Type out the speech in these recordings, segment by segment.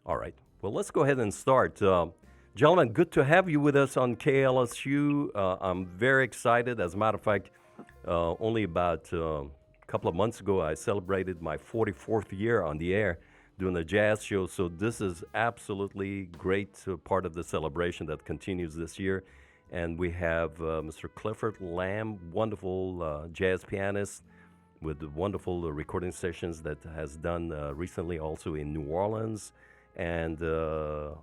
All right. Well, let's go ahead and start. Gentlemen, good to have you with us on KLSU. I'm very excited. As a matter of fact, only about a couple of months ago, I celebrated my 44th year on the air doing a jazz show. So this is absolutely great part of the celebration that continues this year. And we have Mr. Clifford Lamb, wonderful jazz pianist with the wonderful recording sessions that has done recently also in New Orleans, and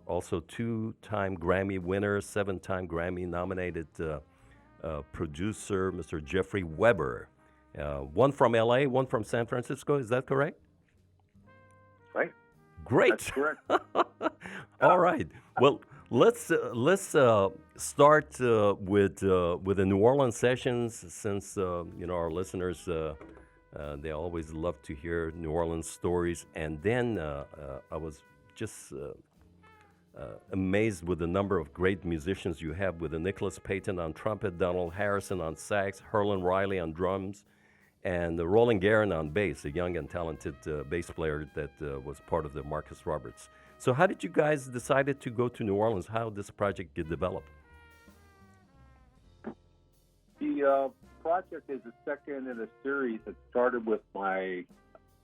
also two-time Grammy winner, seven-time Grammy nominated producer, Mr. Jeffery Weber. One from LA, one from San Francisco. Is that correct? Right. Great. That's correct. All right. Well, let's start with the New Orleans sessions, since our listeners they always love to hear New Orleans stories. And then I was just amazed with the number of great musicians you have, with the Nicholas Payton on trumpet, Donald Harrison on sax, Herlin Riley on drums, and Roland Guerin on bass, a young and talented bass player that was part of the Marcus Roberts. So how did you guys decided to go to New Orleans? How did this project get developed? The project is the second in a series that started with my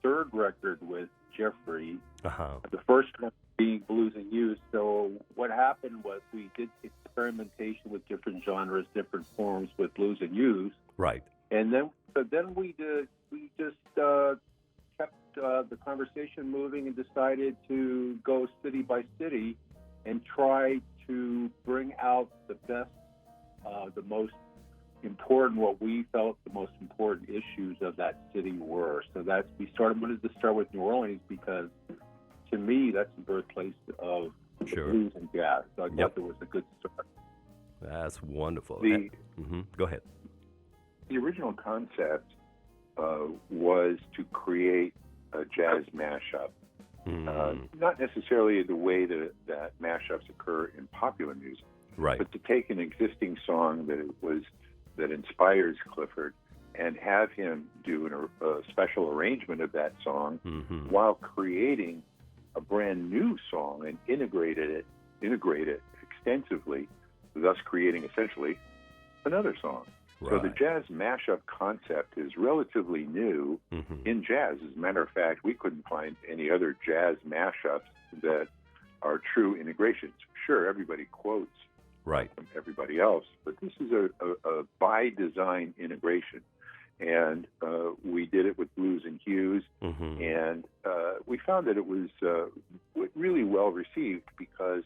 third record with Jeffrey. Uh-huh. The first one being Blues and Youth. So what happened was we did experimentation with different genres, different forms with Blues and Youth. Right. And then we just kept the conversation moving and decided to go city by city and try to bring out the best, the most important, what we felt the most important issues of that city were. So wanted to start with New Orleans because, to me, that's the birthplace of Sure. blues and jazz. So I thought it was a good start. That's wonderful. Go ahead. The original concept was to create a jazz mashup. Not necessarily the way that mashups occur in popular music, Right. but to take an existing song that inspires Clifford and have him do a special arrangement of that song while creating a brand new song and integrate it extensively, thus creating essentially another song. Right. So the jazz mashup concept is relatively new in jazz. As a matter of fact, we couldn't find any other jazz mashups that are true integrations. Sure, everybody quotes Right. from everybody else, but this is a by design integration. And we did it with Blues and Hues, and we found that it was really well received because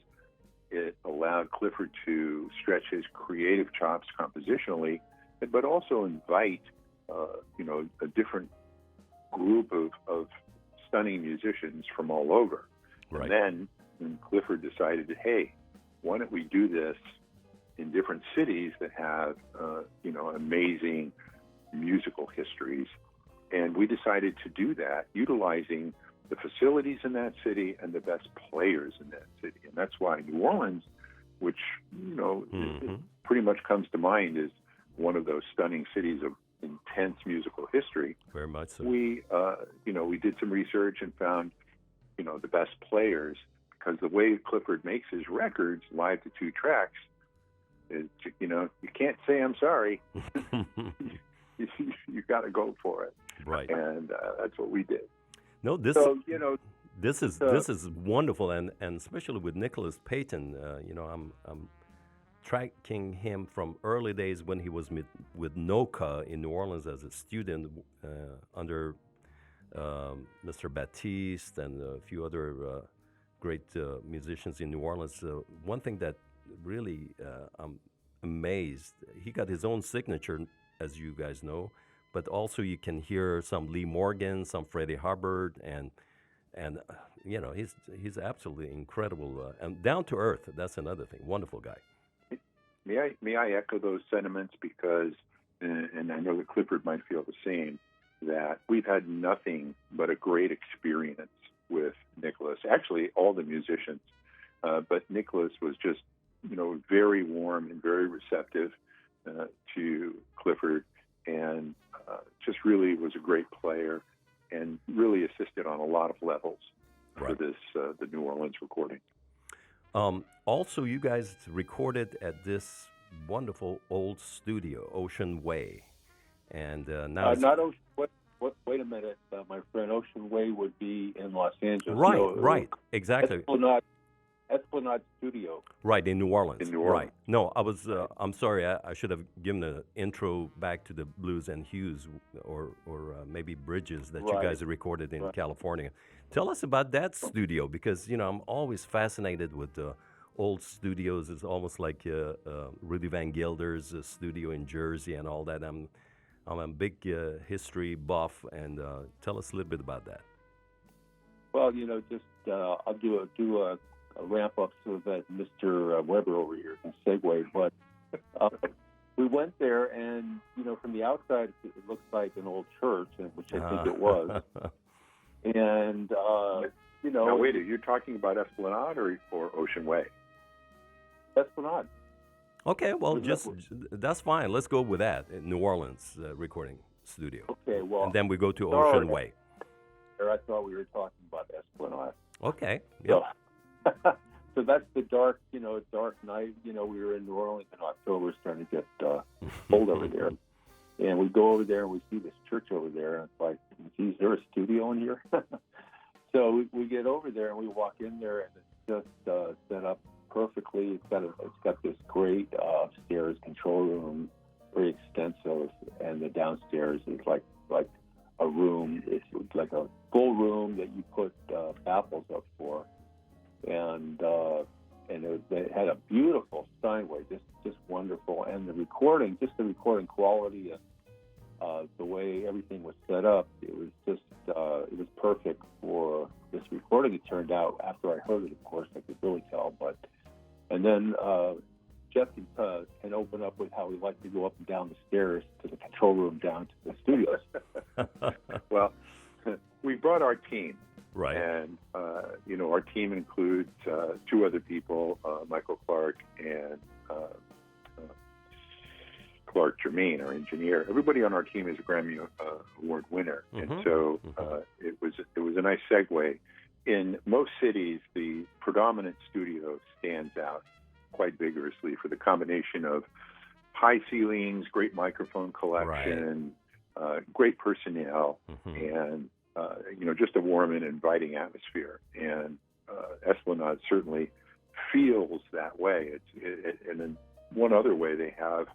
it allowed Clifford to stretch his creative chops compositionally, but also invite a different group of stunning musicians from all over. Right. And then Clifford decided, hey, why don't we do this in different cities that have amazing musical histories? And we decided to do that utilizing the facilities in that city and the best players in that city. And that's why New Orleans, which it pretty much comes to mind as one of those stunning cities of intense musical history. Very much so. We did some research and found the best players, because the way Clifford makes his records, live to two tracks, is, you can't say I'm sorry. You got to go for it. Right. And that's what we did. No, this is wonderful, and especially with Nicholas Payton. I'm tracking him from early days when he was with Noka in New Orleans as a student under Mr. Baptiste and a few other great musicians in New Orleans. One thing that really I'm amazed, he got his own signature, as you guys know, but also you can hear some Lee Morgan, some Freddie Hubbard, and he's absolutely incredible and down to earth. That's another thing. Wonderful guy. May I echo those sentiments, because, and I know that Clifford might feel the same, that we've had nothing but a great experience with Nicholas. Actually, all the musicians, but Nicholas was just very warm and very receptive to Clifford, and just really was a great player and really assisted on a lot of levels. for this the New Orleans recording. Also, you guys recorded at this wonderful old studio, Ocean Way, and now Not Ocean Way. Wait a minute, my friend. Ocean Way would be in Los Angeles. right, No, right, exactly. Esplanade Studio. Right, in New Orleans. In New Orleans. Right. No, I was. I'm sorry. I should have given an intro back to the Blues and Hues, or maybe Bridges that you Right. guys recorded in Right. California. Tell us about that studio, because I'm always fascinated with old studios. It's almost like Rudy Van Gelder's studio in Jersey and all that. I'm a big history buff, and tell us a little bit about that. Well, just I'll do a ramp up so that Mr. Weber over here can segue. But we went there, and from the outside, it looks like an old church, which I think it was. And Now, wait, you're talking about Esplanade or Ocean Way? Esplanade. Okay, well, that's fine. Let's go with that. In New Orleans recording studio. Okay, well, And then we go to sorry. Ocean Way. I thought we were talking about Esplanade. Okay. Yep. So that's the dark night. We were in New Orleans in October, starting to get cold over there. And we go over there and we see this church over there, and it's like, geez, is there a studio in here? So we get over there and we walk in there, and it's just set up perfectly. It's got this great upstairs control room, very extensive, and the downstairs is like a room. It's like a full room that you put baffles up for, and it had a beautiful Steinway, just wonderful, and the recording quality and the way everything was set up, it was perfect for this recording. It turned out, after I heard it, of course, I could really tell. And then Jeff can open up with how we like to go up and down the stairs to the control room down to the studios. Well, we brought our team. Right. And, our team includes two other people, Michael Clark and Clark Germain, our engineer. Everybody on our team is a Grammy Award winner. And so it was a nice segue. In most cities, the predominant studio stands out quite vigorously for the combination of high ceilings, great microphone collection, great personnel, and just a warm and inviting atmosphere. And Esplanade certainly feels that way. And then one other way, they have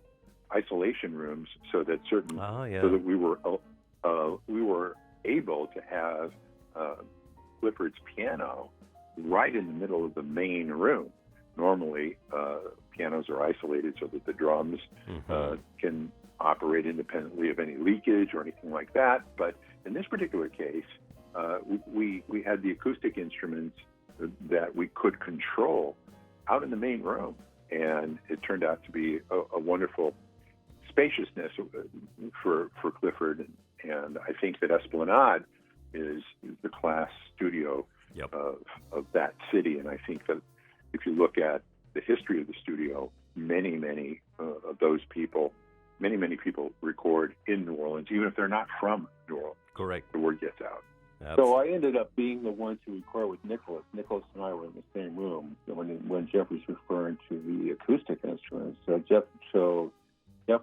isolation rooms so that so that we were able to have Clifford's piano right in the middle of the main room. Normally, pianos are isolated so that the drums can operate independently of any leakage or anything like that. But in this particular case, we had the acoustic instruments that we could control out in the main room, and it turned out to be a wonderful spaciousness for Clifford. And I think that Esplanade is the class studio of that city. And I think that if you look at the history of the studio, many of those people, many people record in New Orleans, even if they're not from New Orleans. Correct. The word gets out. So I ended up being the one to record with Nicholas. Nicholas and I were in the same room when Jeff was referring to the acoustic instruments. So Jeff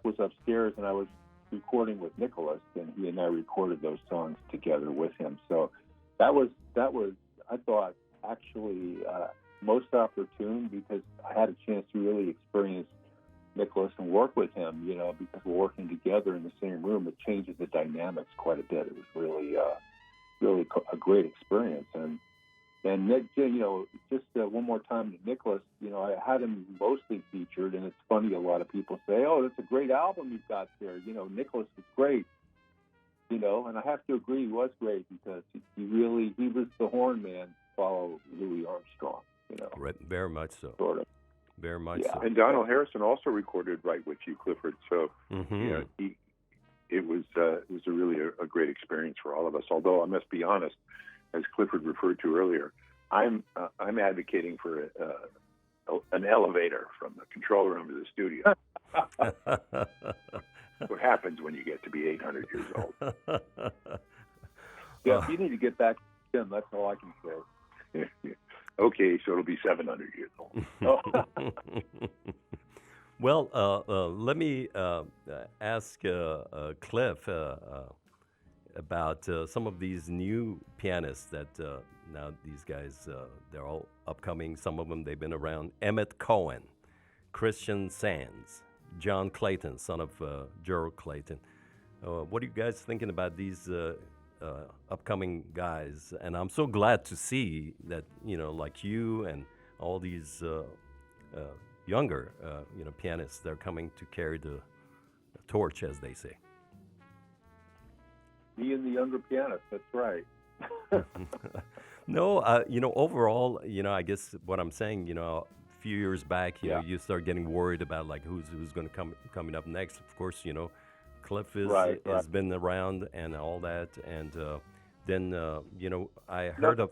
was upstairs, and I was recording with Nicholas, and he and I recorded those songs together with him. So that was I thought actually most opportune, because I had a chance to really experience Nicholas and work with him. Because we're working together in the same room, it changes the dynamics quite a bit. It was really a great experience. And Nick, just one more time to Nicholas, I had him mostly featured, and it's funny, a lot of people say, "Oh, that's a great album you've got there." Nicholas is great, and I have to agree, he was great, because he was the horn man to follow Louis Armstrong. Right, very much so. Sort of. Very much so. And Donald Harrison also recorded right with you, Clifford. So it was really a great experience for all of us. Although I must be honest, as Clifford referred to earlier, I'm advocating for an elevator from the control room to the studio. What happens when you get to be 800 years old? Yeah, you need to get back to him. That's all I can say. Okay, so it'll be 700 years old. Oh. Well, let me ask Cliff about some of these new pianists that now these guys, they're all upcoming. Some of them, they've been around. Emmett Cohen, Christian Sands, John Clayton, son of Gerald Clayton. What are you guys thinking about these upcoming guys? And I'm so glad to see that, like you and all these younger, pianists, they're coming to carry the torch, as they say. Me and the younger pianist, that's right. No, overall, I guess what I'm saying, a few years back, you start getting worried about like who's going to coming up next. Of course, Cliff has been around and all that, and then I heard of.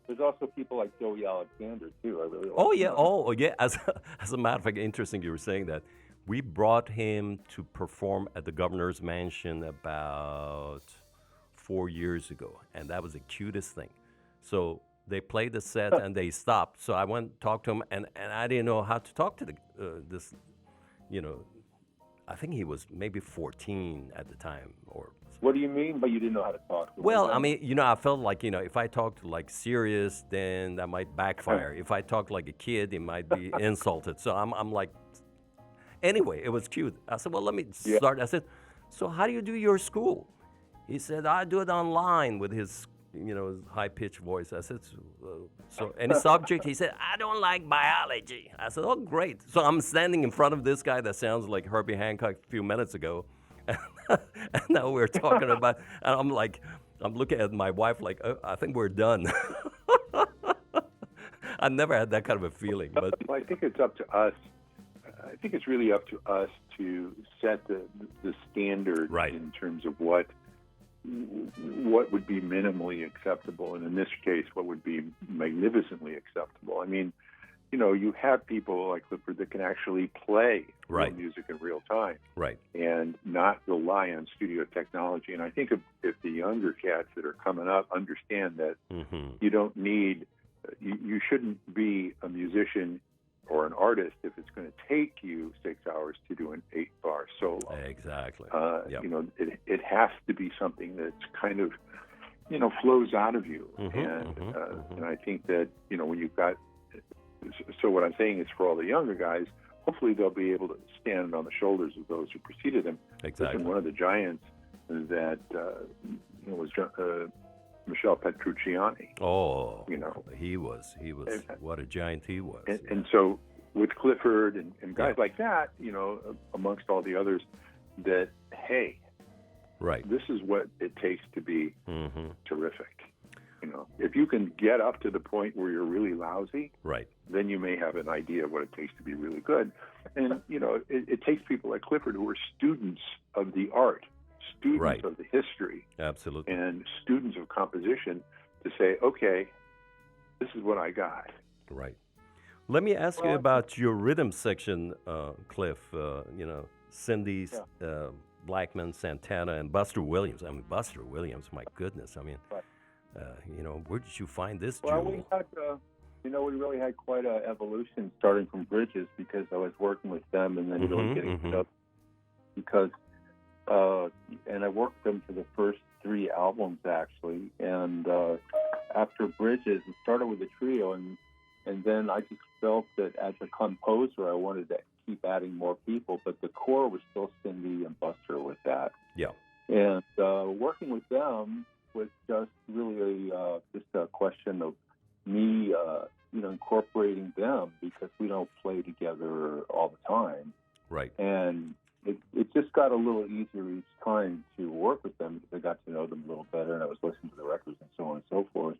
There's also people like Joey Alexander too. I really. Oh yeah. As a matter of fact, interesting you were saying that. We brought him to perform at the governor's mansion about 4 years ago, and that was the cutest thing. So they played the set and they stopped. So I went and talked to him, and I didn't know how to talk to this. I think he was maybe 14 at the time, or. What do you mean? But you didn't know how to talk to him? Well, I mean, I felt like, if I talked like serious, then that might backfire. If I talk like a kid, he might be insulted. So I'm like. Anyway, it was cute. I said, well, let me start. I said, so how do you do your school? He said, I do it online with his, his high-pitched voice. I said, so any subject? He said, I don't like biology. I said, oh, great. So I'm standing in front of this guy that sounds like Herbie Hancock a few minutes ago. And now we're talking about, and I'm looking at my wife like, oh, I think we're done. I never had that kind of a feeling. But well, I think it's up to us. I think it's really up to us to set the standard in terms of what would be minimally acceptable, and in this case, what would be magnificently acceptable. I mean, you have people like Clifford that can actually play real music in real time, and not rely on studio technology. And I think if the younger cats that are coming up understand that you don't need, you shouldn't be a musician or an artist if it's going to take you 6 hours to do an 8-bar solo. Exactly. It has to be something that's kind of, flows out of you. And I think that, when you've got, so what I'm saying is for all the younger guys, hopefully they'll be able to stand on the shoulders of those who preceded them. Exactly. And one of the giants that was Michel Petrucciani. Oh, he was. What a giant he was. And so with Clifford and guys like that, amongst all the others, that, hey, this is what it takes to be terrific. If you can get up to the point where you're really lousy, then you may have an idea of what it takes to be really good. And, it takes people like Clifford who are students of the art, students of the history, absolutely, and students of composition to say, okay, this is what I got. Right. Let me ask you about your rhythm section, Cliff. Cindy Blackman, Santana, and Buster Williams. I mean, Buster Williams, my goodness. I mean, where did you find this jewel? Well, we had, we really had quite an evolution starting from Bridges because I was working with them and then really getting to know because. And I worked them for the first 3 albums, actually. And after Bridges, it started with a trio, and then I just felt that as a composer, I wanted to keep adding more people, but the core was still Cindy and Buster with that. Yeah. And working with them was just really just a question of me, incorporating them because we don't play together all the time. Right. And it just got a little easier each time to work with them because I got to know them a little better and I was listening to the records and so on and so forth.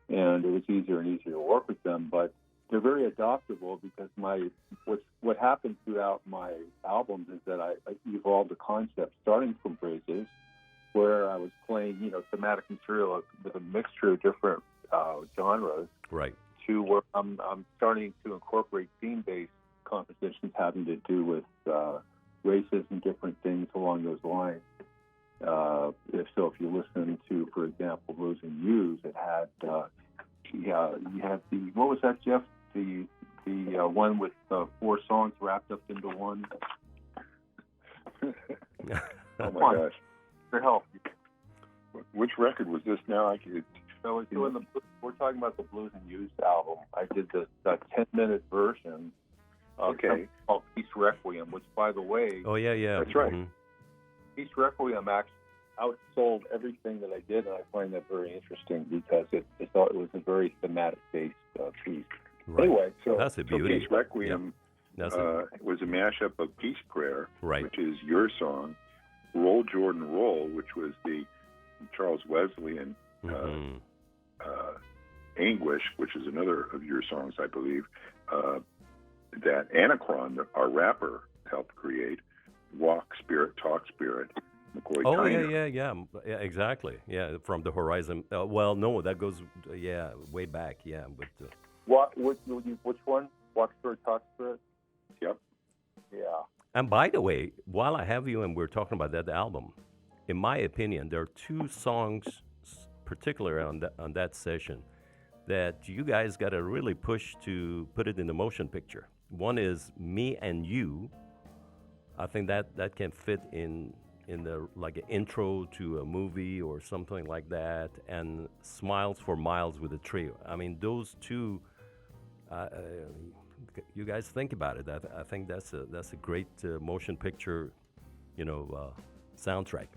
And it was easier and easier to work with them, but they're very adoptable because what happened throughout my albums is that I evolved a concept starting from Bridges where I was playing, thematic material with a mixture of different genres. Right. To where I'm starting to incorporate theme-based compositions having to do with races and different things along those lines. If you're listening to, for example, Rose and Hughes, it had Yeah, you have what was that, Jeff? The one with 4 songs wrapped up into one. Oh my gosh! For help. Which record was this? Now I could. So it's doing we're talking about the Blues and Used album. I did this 10-minute version. Okay. Called Peace Requiem, which, by the way, Oh yeah. That's right. Mm-hmm. Peace Requiem actually outsold everything that I did, and I find that very interesting because it was a very thematic-based piece. Right. Anyway, so That's a beauty. Peace Requiem That's was a mashup of Peace Prayer, Right. which is your song, Roll Jordan Roll, which was the Charles Wesleyan mm-hmm. Anguish, which is another of your songs, I believe, that Anacron, our rapper, helped create. Walk Spirit, Talk Spirit, McCoy Oh Tyner. yeah, exactly. Yeah, from the horizon. Well, no, that goes way back. Yeah, but which one? Walk Spirit, Talk Spirit? Yep. Yeah. and by the way, while I have you and we're talking about that album, in my opinion, there are 2 songs, particularly on that session, that you guys got to really push to put it in the motion picture. One is Me and You. I think that can fit in the like an intro to a movie or something like that, and Smiles for Miles with a Trio. I mean, those 2. You guys think about it. I think that's a great motion picture, soundtrack.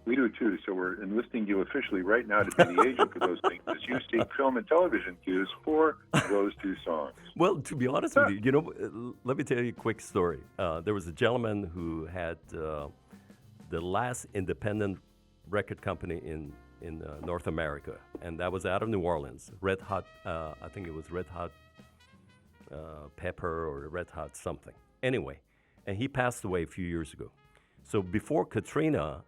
We do too. So we're enlisting you officially right now to be the agent for those things as you seek film and television cues for those 2 songs. Well, to be honest with you, let me tell you a quick story. There was a gentleman who had the last independent record company in North America, and that was out of New Orleans. Red Hot, I think it was Red Hot Pepper or Red Hot something. Anyway, and he passed away a few years ago. So before Katrina,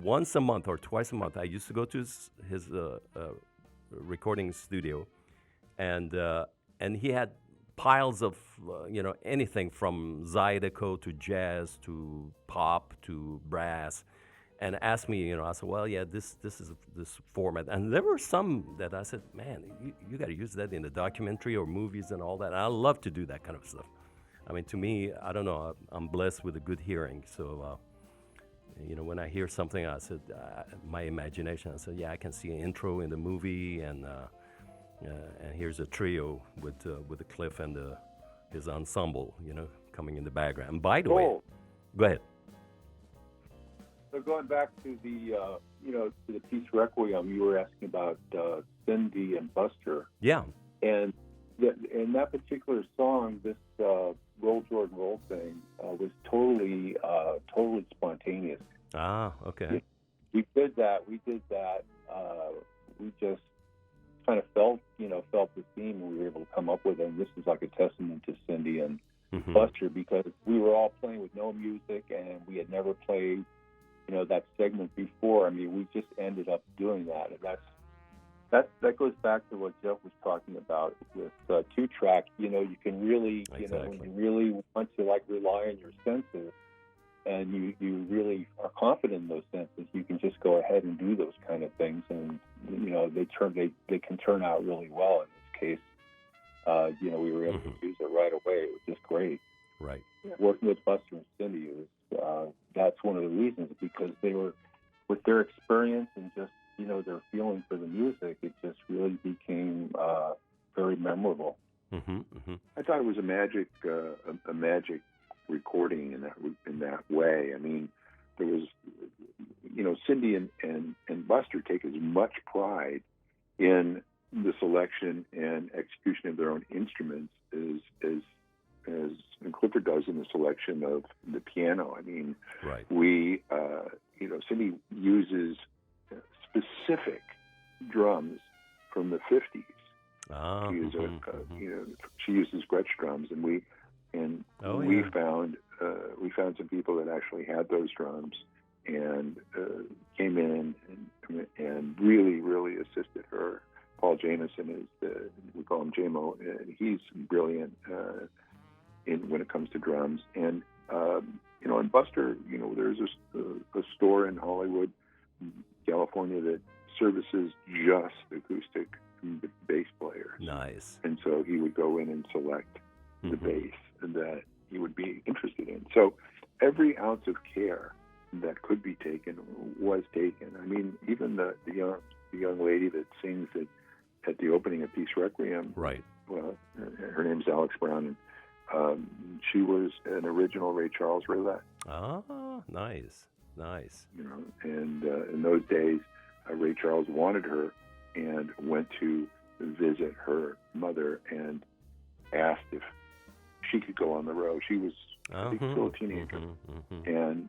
once a month or twice a month, I used to go to his recording studio, and he had piles of anything from Zydeco to jazz to pop to brass, and asked me, I said, well, yeah, this is this format, and there were some that I said, man, you got to use that in the documentary or movies and all that. And I love to do that kind of stuff. I mean, to me, I don't know, I'm blessed with a good hearing, so. When I hear something, I said, my imagination, I said, yeah, I can see an intro in the movie, and here's a trio with the Cliff and his ensemble, coming in the background. And by the way, go ahead. So going back to the to the Peace Requiem, you were asking about Cindy and Buster. Yeah. And in that particular song, this Roll Jordan Roll thing was totally spontaneous. Ah, okay. We did that. We just kind of felt the theme, and we were able to come up with it. And this is like a testament to Cindy and Buster, because we were all playing with no music, and we had never played, that segment before. I mean, we just ended up doing that, and that goes back to what Jeff was talking about with 2-track. You can really, Exactly. when you really want to rely on your senses, and you really are confident in those senses, you can just go ahead and do those kind of things, and they can turn out really well. In this case, we were able to use it right away. It was just great. Right. Working with Buster and Cindy that's one of the reasons, because they were, with their experience and just their feeling for the music, it just really became very memorable. I thought it was a magic recording in that way. I mean, there was, Cindy and Buster take as much pride in the selection and execution of their own instruments as Clifford does in the selection of the piano. I mean, right. Cindy uses specific drums from the 50s. Ah, she uses Gretsch drums, and we found some people that actually had those drums and came in and really, really assisted her. Paul Jameson we call him JMO. He's brilliant when it comes to drums. And and Buster, there's a store in Hollywood, California, that services just acoustic the bass players. Nice. And so he would go in and select the Mm-hmm. bass that he would be interested in. So every ounce of care that could be taken was taken. I mean, even the young lady that sings at the opening of Peace Requiem. Right. Well, her name's Alex Brown, and she was an original Ray Charles Roulette. Ah, nice. You know, and in those days, Ray Charles wanted her and went to visit her mother and asked if she could go on the road. She was, I think, still a teenager, and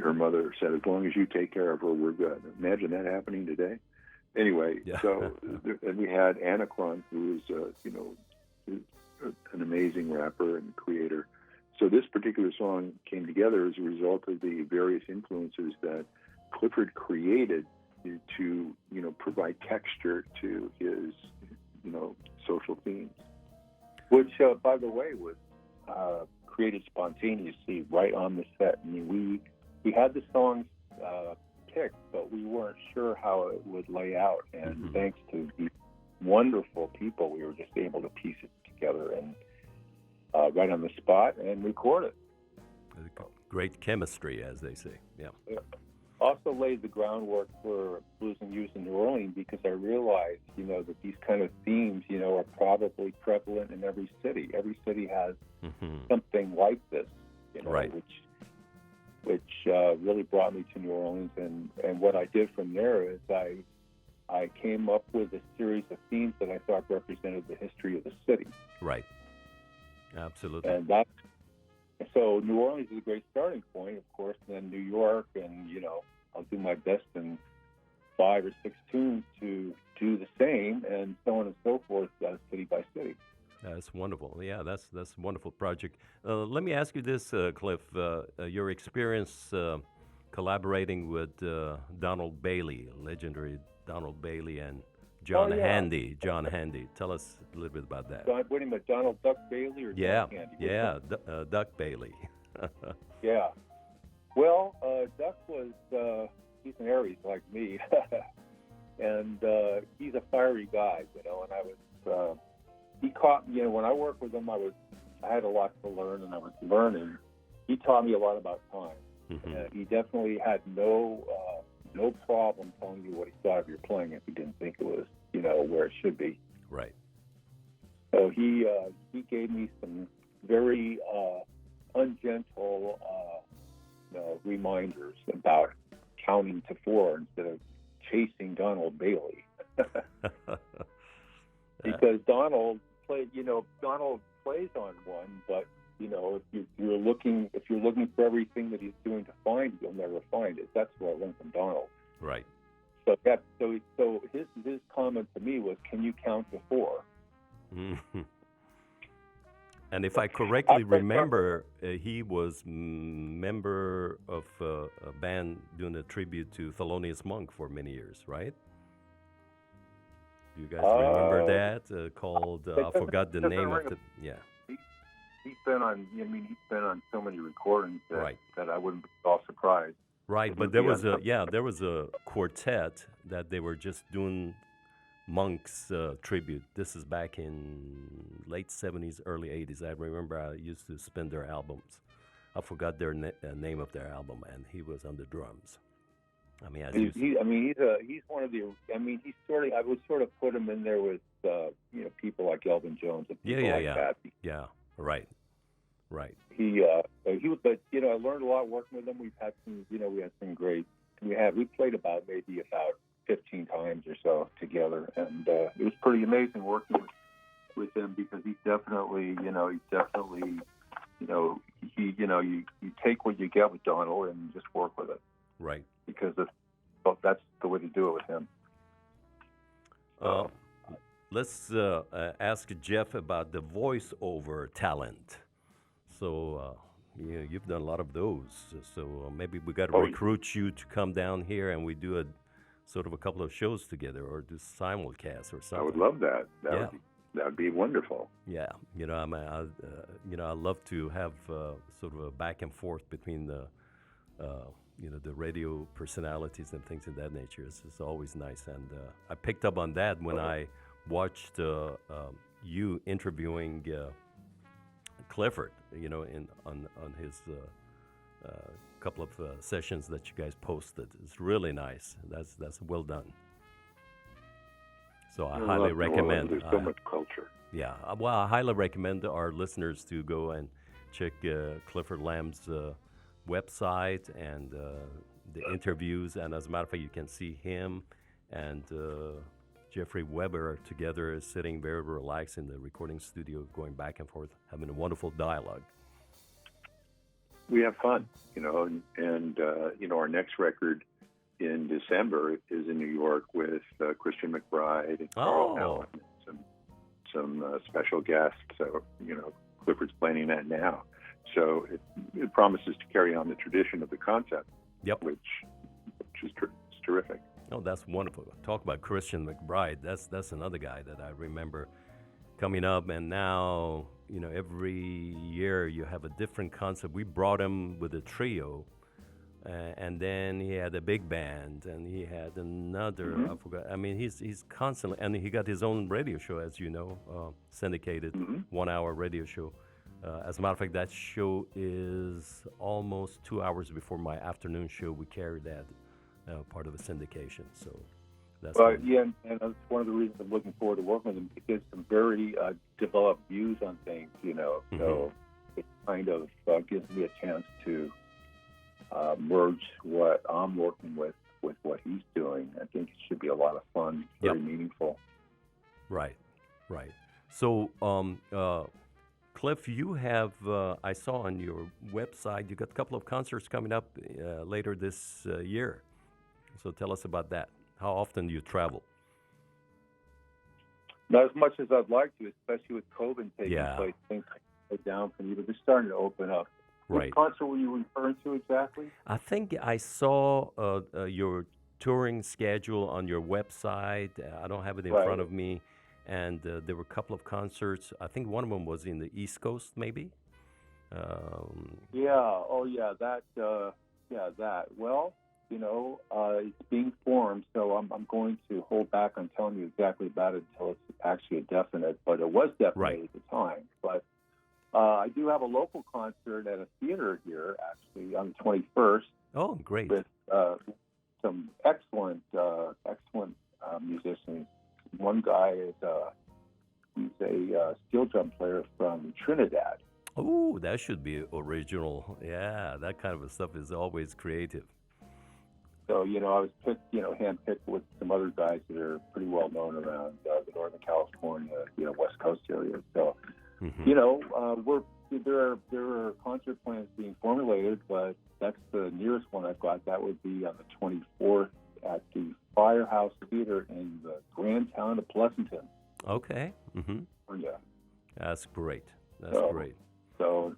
her mother said, "As long as you take care of her, we're good." Imagine that happening today. Anyway, Yeah. so and we had Anacron, who was, an amazing rapper and creator. So this particular song came together as a result of the various influences that Clifford created to, provide texture to his, social themes. Which, by the way, was created spontaneously right on the set. I mean, we had the songs picked, but we weren't sure how it would lay out. And thanks to these wonderful people, we were just able to piece it together and right on the spot and record it. Great chemistry, as they say. Yeah. Also laid the groundwork for Blues and Hughes in New Orleans, because I realized, that these kind of themes, are probably prevalent in every city. Every city has something like this, Right. which really brought me to New Orleans. And what I did from there is I came up with a series of themes that I thought represented the history of the city. Right. Absolutely. And so New Orleans is a great starting point, of course, and then New York, and, I'll do my best in 5 or 6 tunes to do the same, and so on and so forth, city by city. That's wonderful. Yeah, that's a wonderful project. Let me ask you this, Cliff. Your experience collaborating with Donald Bailey, legendary Donald Bailey, and John Handy. John Handy. Tell us a little bit about that. Wait a minute, Donald Duck Bailey or John Handy? Yeah, Duck Bailey. Yeah. Well, Duck was, he's an Aries like me, and he's a fiery guy, and I was, he caught, when I worked with him, I had a lot to learn, and I was learning. He taught me a lot about time. He definitely had no problem telling you what he thought of your playing if he didn't think it was, where it should be. Right. So he gave me some very ungentle reminders about counting to 4 instead of chasing Donald Bailey. Because Donald plays on one, but if you're looking for everything that he's doing to find it, you'll never find it. That's what I learned from Donald. Right. So his comment to me was, "Can you count to 4?" And if I correctly remember, he was member of a band doing a tribute to Thelonious Monk for many years, right? Do you guys remember that? Called I forgot the name of the. Yeah. He's been on so many recordings that I wouldn't be all surprised. Right, but there was a quartet that they were just doing Monk's tribute. This is back in late 70s, early 80s. I remember I used to spin their albums. I forgot their name of their album, and he was on the drums. I mean, he's one of the. I would sort of put him in there with people like Elvin Jones and people like that. Yeah, right. He was, but I learned a lot working with him. We've had some, we had some great. We played about 15 times or so together, and it was pretty amazing working with him, because he's definitely, you take what you get with Donald and just work with it. Right. Because that's the way to do it with him. Let's ask Jeff about the voiceover talent. So, you've done a lot of those. So maybe we got to recruit you to come down here, and we do a sort of a couple of shows together, or do simulcast or something. I would love that. That would be wonderful. Yeah, I love to have sort of a back and forth between the radio personalities and things of that nature. It's always nice. And I picked up on that when I watched you interviewing Clifford, on his couple of sessions that you guys posted. It's really nice. That's well done. So I highly recommend. There's so much culture. Yeah, well, I highly recommend our listeners to go and check Clifford Lamb's website and the interviews. And as a matter of fact, you can see him and Jeffery Weber together sitting very relaxed in the recording studio, going back and forth, having a wonderful dialogue. We have fun, and our next record in December is in New York with Christian McBride and Carl Allen, some special guests. So, Clifford's planning that now. So it promises to carry on the tradition of the concept, which is terrific. Oh, that's wonderful. Talk about Christian McBride. That's another guy that I remember coming up, and now, every year you have a different concept. We brought him with a trio, and then he had a big band, and he had another, I forgot. I mean, he's constantly, and he got his own radio show, as you know, syndicated 1 hour radio show. As a matter of fact, that show is almost 2 hours before my afternoon show. We carried that part of a syndication, so that's and that's one of the reasons I'm looking forward to working with him, because some very developed views on things, so it kind of gives me a chance to merge what I'm working with what he's doing. I think it should be a lot of fun, very meaningful. Right. So, Cliff, you have, I saw on your website, you got a couple of concerts coming up later this year. So tell us about that. How often do you travel? Not as much as I'd like to, especially with COVID taking place. Things go down for you, but they're starting to open up. Right. Which concert were you referring to exactly? I think I saw your touring schedule on your website. I don't have it in front of me. And there were a couple of concerts. I think one of them was in the East Coast, maybe? That. Well, it's being formed, so I'm going to hold back on telling you exactly about it until it's actually a definite. But it was definite at the time. But I do have a local concert at a theater here, actually, on the 21st. Oh, great. With some excellent musicians. One guy he's a steel drum player from Trinidad. Oh, that should be original. Yeah, that kind of stuff is always creative. So, I was handpicked with some other guys that are pretty well known around the Northern California, West Coast area. So, there are concert plans being formulated, but that's the nearest one I've got. That would be on the 24th at the Firehouse Theater in the grand town of Pleasanton. Okay. Yeah. That's great. Great. So,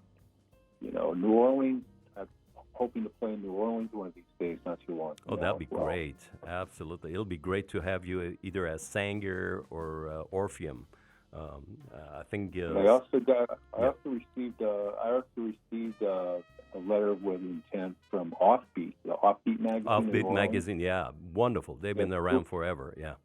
New Orleans, I'm hoping to play in New Orleans one of these days, not too long. Oh, that'd be great. Absolutely. It'll be great to have you either as Sanger or Orpheum. I think. I also received a letter with intent from Offbeat, the Offbeat magazine. Offbeat magazine, yeah, wonderful. They've been around forever, yeah.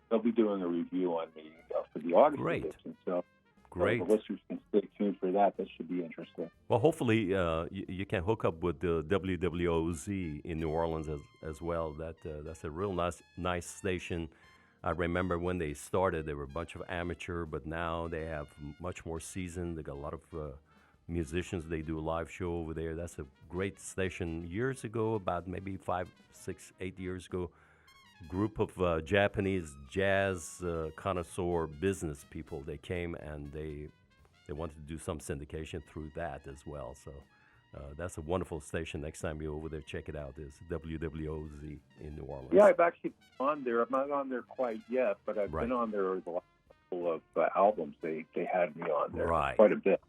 They'll be doing a review on me for the August edition. So great. The listeners can stay tuned for that. That should be interesting. Well, hopefully you can hook up with the WWOZ in New Orleans as well. That's a real nice station. I remember when they started, they were a bunch of amateur, but now they have much more seasoned. They got a lot of musicians. They do a live show over there. That's a great station. Years ago, about maybe 5, 6, 8 years ago, group of Japanese jazz connoisseur business people, they came and they wanted to do some syndication through that as well. So that's a wonderful station. Next time you're over there, check it out. It's WWOZ in New Orleans. Yeah, I've actually been on there. I'm not on there quite yet, but I've been on there the last couple of albums. They had me on there quite a bit.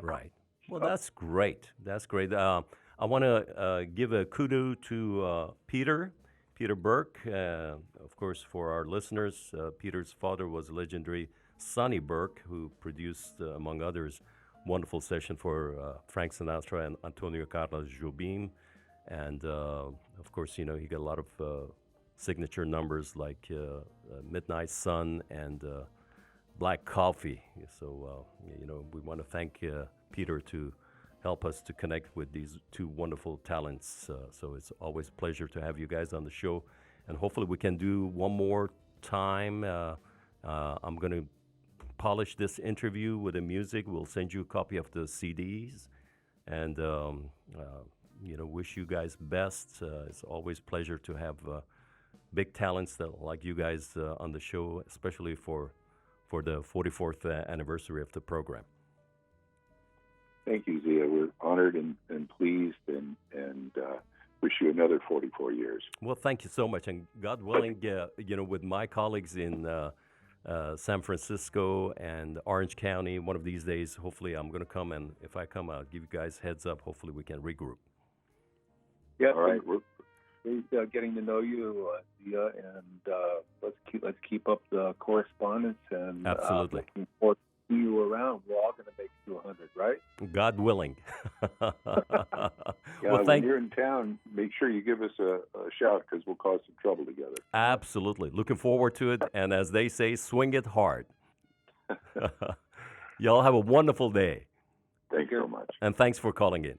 Right. Well, that's great. That's great. I want to give a kudos to Peter Burke. Of course, for our listeners, Peter's father was legendary Sonny Burke, who produced, among others, wonderful session for Frank Sinatra and Antonio Carlos Jobim. And of course, you know, he got a lot of signature numbers like Midnight Sun and Black Coffee. So, you know, we want to thank Peter to help us to connect with these two wonderful talents. So it's always a pleasure to have you guys on the show. And hopefully we can do one more time. I'm going to polish this interview with the music. We'll send you a copy of the CDs. And, you know, wish you guys best. It's always a pleasure to have big talents like you guys on the show, especially for the 44th anniversary of the program. Thank you, Zia. We're honored and pleased and wish you another 44 years. Well, thank you so much. And God willing, you know, with my colleagues in San Francisco and Orange County, one of these days, hopefully I'm going to come. And if I come, I'll give you guys heads up. Hopefully we can regroup. Yeah, All right. great getting to know you, Zia, and let's keep up the correspondence. And Absolutely. Looking forward to see you around. We're all going to make it to 100, right? God willing. Yeah, well, when you're in town, make sure you give us a shout because we'll cause some trouble together. Absolutely. Looking forward to it. And as they say, swing it hard. Y'all have a wonderful day. Thanks so much. And thanks for calling in.